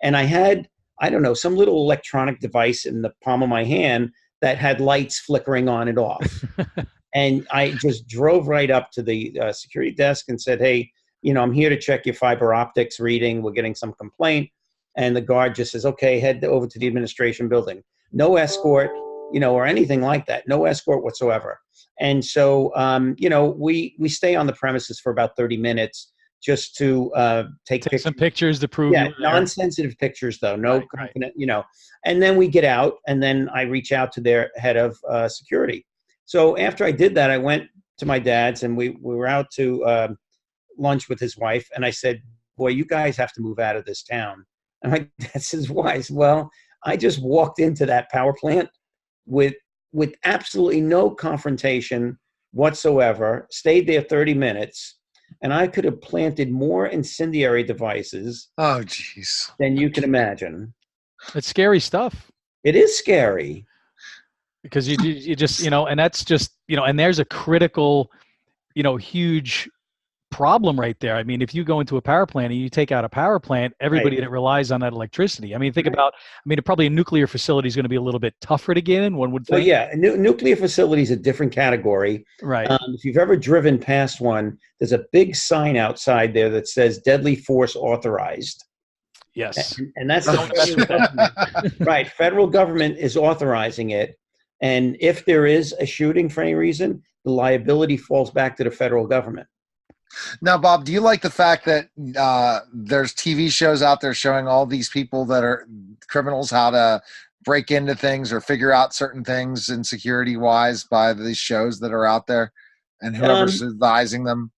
And I had, I don't know, some little electronic device in the palm of my hand that had lights flickering on and off. And I just drove right up to the security desk and said, hey, I'm here to check your fiber optics reading. We're getting some complaint. And the guard just says, okay, head over to the administration building. No escort, or anything like that. No escort whatsoever. And so, we stay on the premises for about 30 minutes just to take some pictures to prove. Yeah, non-sensitive pictures, though. No, and then we get out, and then I reach out to their head of security. So after I did that, I went to my dad's, and we were out to lunch with his wife. And I said, boy, you guys have to move out of this town. And my dad says, why? Well, I just walked into that power plant with absolutely no confrontation whatsoever, stayed there 30 minutes, and I could have planted more incendiary devices than you can imagine. It's scary stuff. It is scary. Because you just, and that's just, and there's a critical, huge problem right there. I mean, if you go into a power plant and you take out a power plant, everybody that relies on that electricity. I mean, think about, probably a nuclear facility is going to be a little bit tougher to get in, one would think. Well, yeah, nuclear facility is a different category. Right. If you've ever driven past one, there's a big sign outside there that says deadly force authorized. Yes. And that's the federal government. Right. Federal government is authorizing it. And if there is a shooting for any reason, the liability falls back to the federal government. Now, Bob, do you like the fact that there's TV shows out there showing all these people that are criminals how to break into things or figure out certain things in security-wise by these shows that are out there and whoever's advising them?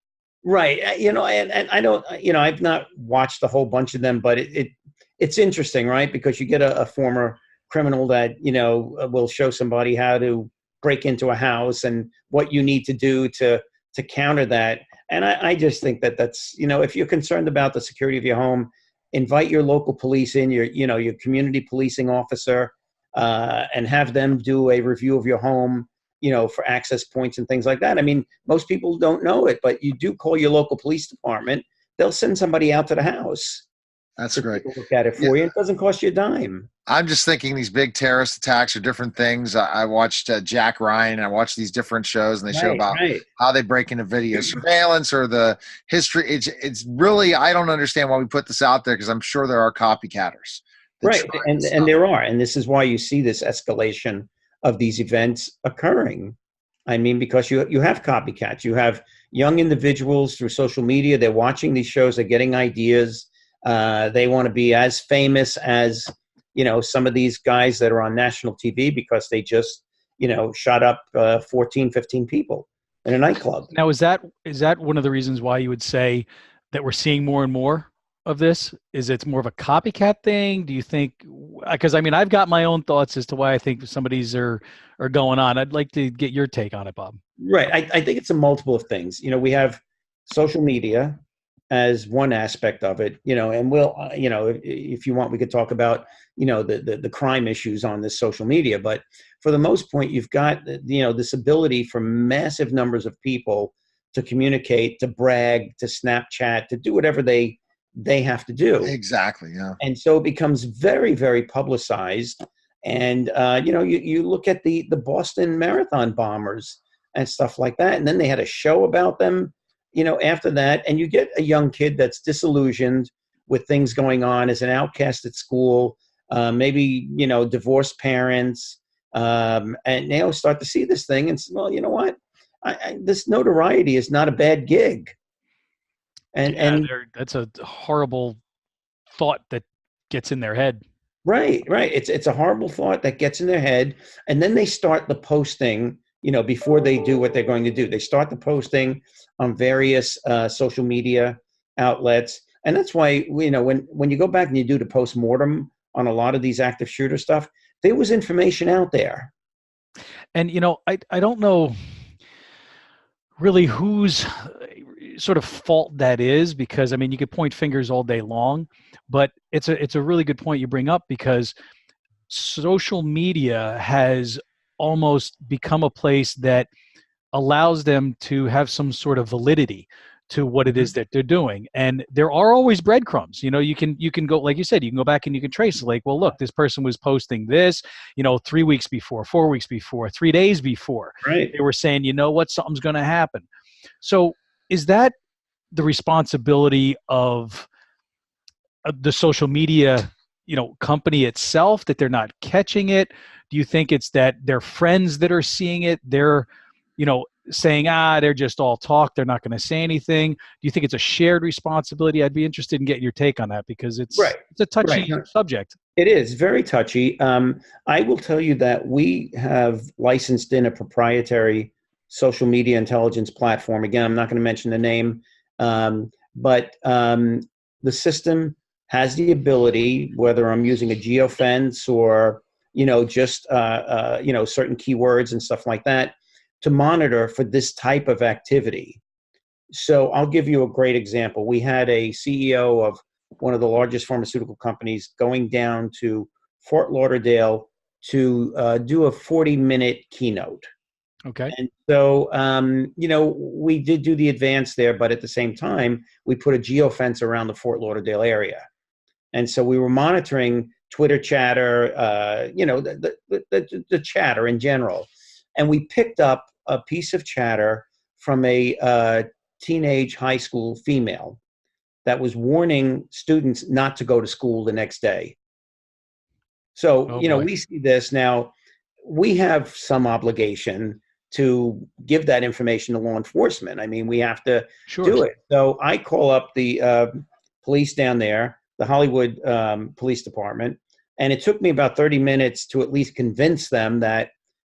Right. And I don't, I've not watched a whole bunch of them, but it's interesting, right? Because you get a former criminal that, will show somebody how to break into a house and what you need to do to counter that. And I just think that that's, if you're concerned about the security of your home, invite your local police in, your community policing officer, and have them do a review of your home, for access points and things like that. I mean, most people don't know it, but you do call your local police department. They'll send somebody out to the house. That's great. Look at it for you. It doesn't cost you a dime. I'm just thinking these big terrorist attacks are different things. I watched Jack Ryan, and I watched these different shows, and they show about how they break into video surveillance or the history. It's really, I don't understand why we put this out there, because I'm sure there are copycatters. Right, and there are, and this is why you see this escalation of these events occurring. I mean, because you have copycats. You have young individuals through social media. They're watching these shows. They're getting ideas. They want to be as famous as, some of these guys that are on national TV because they just, shot up 14, 15 people in a nightclub. Now, is that one of the reasons why you would say that we're seeing more and more of this? Is it's more of a copycat thing? Do you think, because I mean, I've got my own thoughts as to why I think some of these are going on. I'd like to get your take on it, Bob. Right. I think it's a multiple of things. We have social media as one aspect of it, and we'll, if you want, we could talk about, the crime issues on this social media. But for the most part, you've got, this ability for massive numbers of people to communicate, to brag, to Snapchat, to do whatever they have to do. Exactly. Yeah. And so it becomes very, very publicized. And, you look at the Boston Marathon bombers and stuff like that. And then they had a show about them, after that, and you get a young kid that's disillusioned with things going on, as an outcast at school, maybe, divorced parents, and start to see this thing and say, well, you know what? This notoriety is not a bad gig. And that's a horrible thought that gets in their head. Right. It's a horrible thought that gets in their head. And then they start the posting, before they do what they're going to do. They start the posting on various social media outlets. And that's why, when you go back and you do the post-mortem on a lot of these active shooter stuff, there was information out there. And, I don't know really whose sort of fault that is, because, I mean, you could point fingers all day long, but it's a really good point you bring up, because social media has almost become a place that allows them to have some sort of validity to what it is that they're doing. And there are always breadcrumbs. You can go, like you said, you can go back and you can trace, like, well, look, this person was posting this, 3 weeks before, 4 weeks before, 3 days before. Right. They were saying, what, something's going to happen. So is that the responsibility of the social media, company itself, that they're not catching it? Do you think it's that their friends that are seeing it, they're, saying, they're just all talk, they're not going to say anything? Do you think it's a shared responsibility? I'd be interested in getting your take on that, because it's a touchy subject. It is very touchy. I will tell you that we have licensed in a proprietary social media intelligence platform. Again, I'm not going to mention the name, but the system has the ability, whether I'm using a geofence or, just, certain keywords and stuff like that, to monitor for this type of activity. So I'll give you a great example. We had a CEO of one of the largest pharmaceutical companies going down to Fort Lauderdale to do a 40-minute keynote. Okay. And so, we did do the advance there, but at the same time, we put a geofence around the Fort Lauderdale area. And so we were monitoring Twitter chatter, the chatter in general. And we picked up a piece of chatter from a teenage high school female that was warning students not to go to school the next day. So, we see this now. We have some obligation to give that information to law enforcement. I mean, we have to do it. So I call up the police down there, the Hollywood Police Department, and it took me about 30 minutes to at least convince them that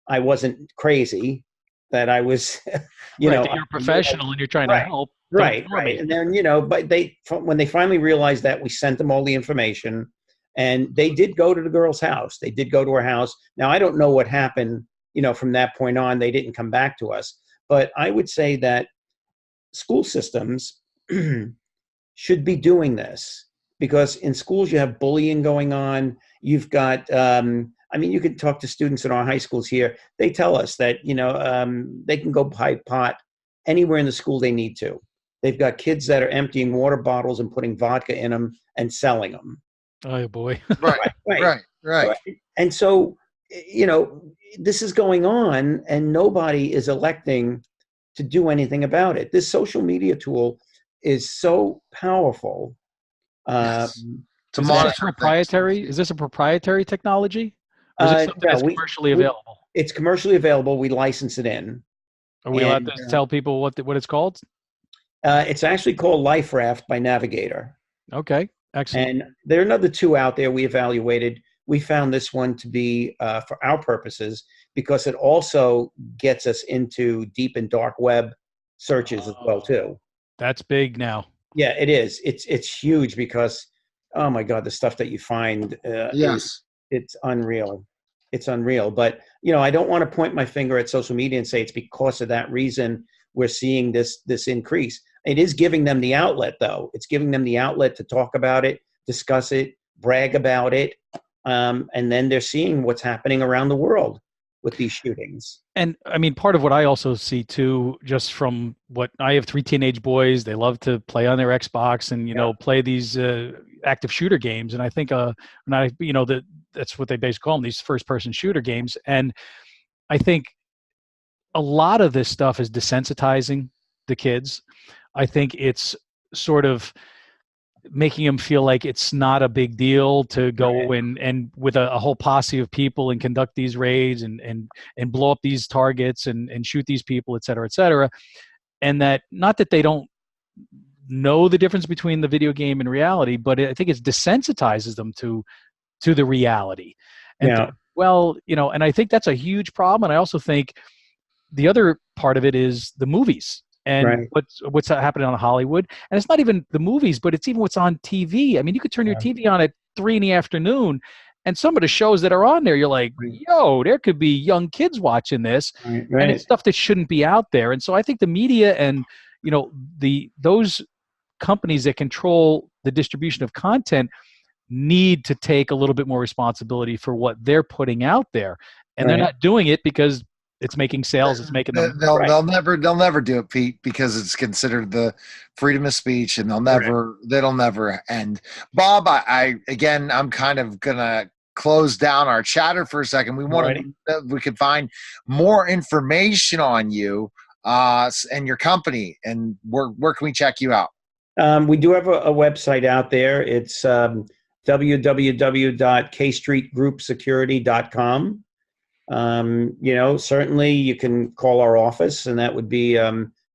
I wasn't crazy, that I was, that you're a professional and you're trying to help. Right. And then, but when they finally realized that, we sent them all the information, and they did go to the girl's house. They did go to her house. Now, I don't know what happened, from that point on. They didn't come back to us. But I would say that school systems should be doing this, because in schools you have bullying going on. You've got, I mean, you can talk to students in our high schools here. They tell us that, they can go buy pot anywhere in the school they need to. They've got kids that are emptying water bottles and putting vodka in them and selling them. Oh boy. Right. And so, this is going on and nobody is electing to do anything about it. This social media tool is so powerful. Yes. Is this a proprietary technology? Or is it something that's commercially available? It's commercially available. We license it in. Are we allowed to tell people what it's called? It's actually called Life Raft by Navigator. Okay, excellent. And there are another two out there we evaluated. We found this one to be, for our purposes, because it also gets us into deep and dark web searches as well too. That's big now. Yeah, it is. It's huge because, oh my God, the stuff that you find, it's unreal. It's unreal. But, I don't want to point my finger at social media and say it's because of that reason we're seeing this increase. It is giving them the outlet, though. It's giving them the outlet to talk about it, discuss it, brag about it. And then they're seeing what's happening around the world with these shootings. And I mean, part of what I also see too, just from what I have 3 teenage boys, they love to play on their Xbox and, play these active shooter games. And I think, that's what they basically call them, these first person shooter games. And I think a lot of this stuff is desensitizing the kids. I think it's sort of making them feel like it's not a big deal to go and with a whole posse of people and conduct these raids and blow up these targets and shoot these people, et cetera, et cetera. And that, not that they don't know the difference between the video game and reality, but I think it desensitizes them to the reality. And and I think that's a huge problem. And I also think the other part of it is the movies. And what's happening on Hollywood. And it's not even the movies, but it's even what's on TV. I mean, you could turn your TV on at 3 p.m, and some of the shows that are on there, you're like, yo, there could be young kids watching this. And it's stuff that shouldn't be out there. And so I think the media and, those companies that control the distribution of content need to take a little bit more responsibility for what they're putting out there. And they're not doing it because it's making sales. It's making them. They'll never do it, Pete, because it's considered the freedom of speech, and that'll never end. Bob, I'm kind of gonna close down our chatter for a second. We could find more information on you and your company, and where can we check you out? We do have a website out there. It's www.kstreetgroupsecurity.com. Certainly you can call our office, and that would be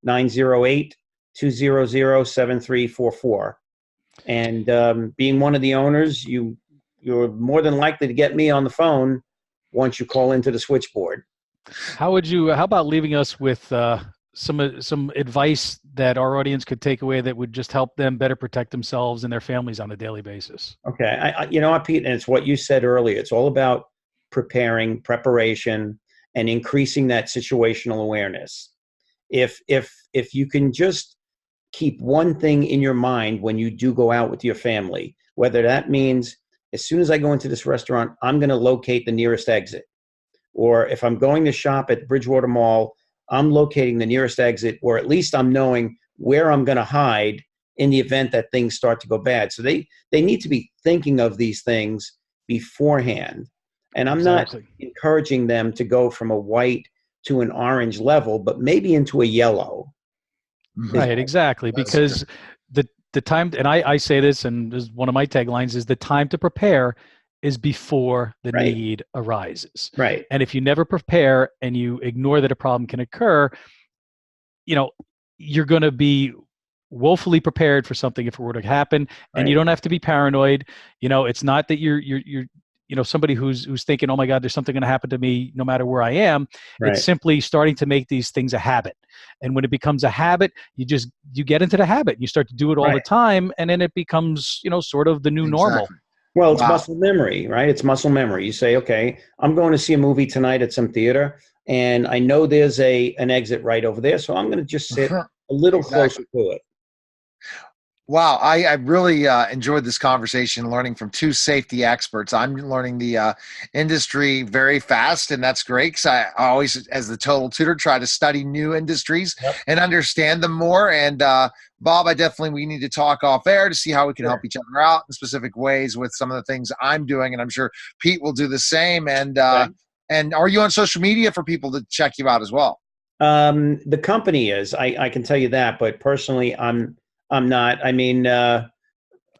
908-200-7344. And being one of the owners, you're more than likely to get me on the phone once you call into the switchboard. How about leaving us with some advice that our audience could take away that would just help them better protect themselves and their families on a daily basis? Okay. Pete, and it's what you said earlier. It's all about preparation, and increasing that situational awareness. If you can just keep one thing in your mind when you do go out with your family, whether that means as soon as I go into this restaurant, I'm going to locate the nearest exit. Or if I'm going to shop at Bridgewater Mall, I'm locating the nearest exit, or at least I'm knowing where I'm going to hide in the event that things start to go bad. So they need to be thinking of these things beforehand. And I'm not encouraging them to go from a white to an orange level, but maybe into a yellow. Right, exactly. Because the time, and I say this, and this is one of my taglines, is the time to prepare is before the need arises. Right. And if you never prepare and you ignore that a problem can occur, you're going to be woefully prepared for something if it were to happen. And you don't have to be paranoid. It's not that you're somebody who's thinking, oh my God, there's something going to happen to me no matter where I am. It's simply starting to make these things a habit. And when it becomes a habit, you get into the habit. You start to do it all the time. And then it becomes, sort of the new normal. Well, it's muscle memory, right? It's muscle memory. You say, okay, I'm going to see a movie tonight at some theater, and I know there's an exit right over there. So I'm going to just sit a little closer to it. Wow, I really enjoyed this conversation, learning from two safety experts. I'm learning the industry very fast, and that's great because I always, as the total tutor, try to study new industries and understand them more. And Bob, we need to talk off air to see how we can help each other out in specific ways with some of the things I'm doing, and I'm sure Pete will do the same. And and are you on social media for people to check you out as well? The company is. I can tell you that, but personally, I'm not. I mean, and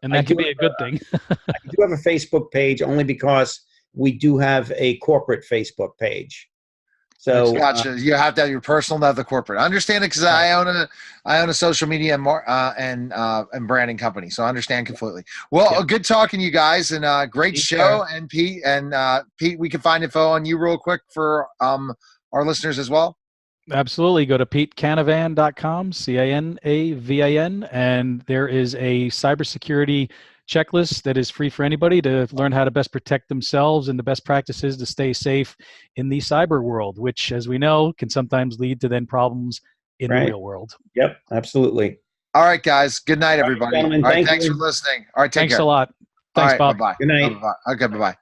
that could be a good thing. I do have a Facebook page only because we do have a corporate Facebook page. So gotcha. You have to have your personal, not the corporate. I understand it because I own a social media and branding company, so I understand completely. Well, good talking to you guys, and great show. And Pete, we can find info on you real quick for our listeners as well. Absolutely. Go to PeteCanavan.com, CANAVAN, and there is a cybersecurity checklist that is free for anybody to learn how to best protect themselves and the best practices to stay safe in the cyber world, which, as we know, can sometimes lead to then problems in the real world. Yep, absolutely. All right, guys. Good night, everybody. All right, thanks for listening. All right, take care. Thanks a lot. Thanks, Bob. Bye-bye. Good night. Bye-bye. Okay, bye-bye.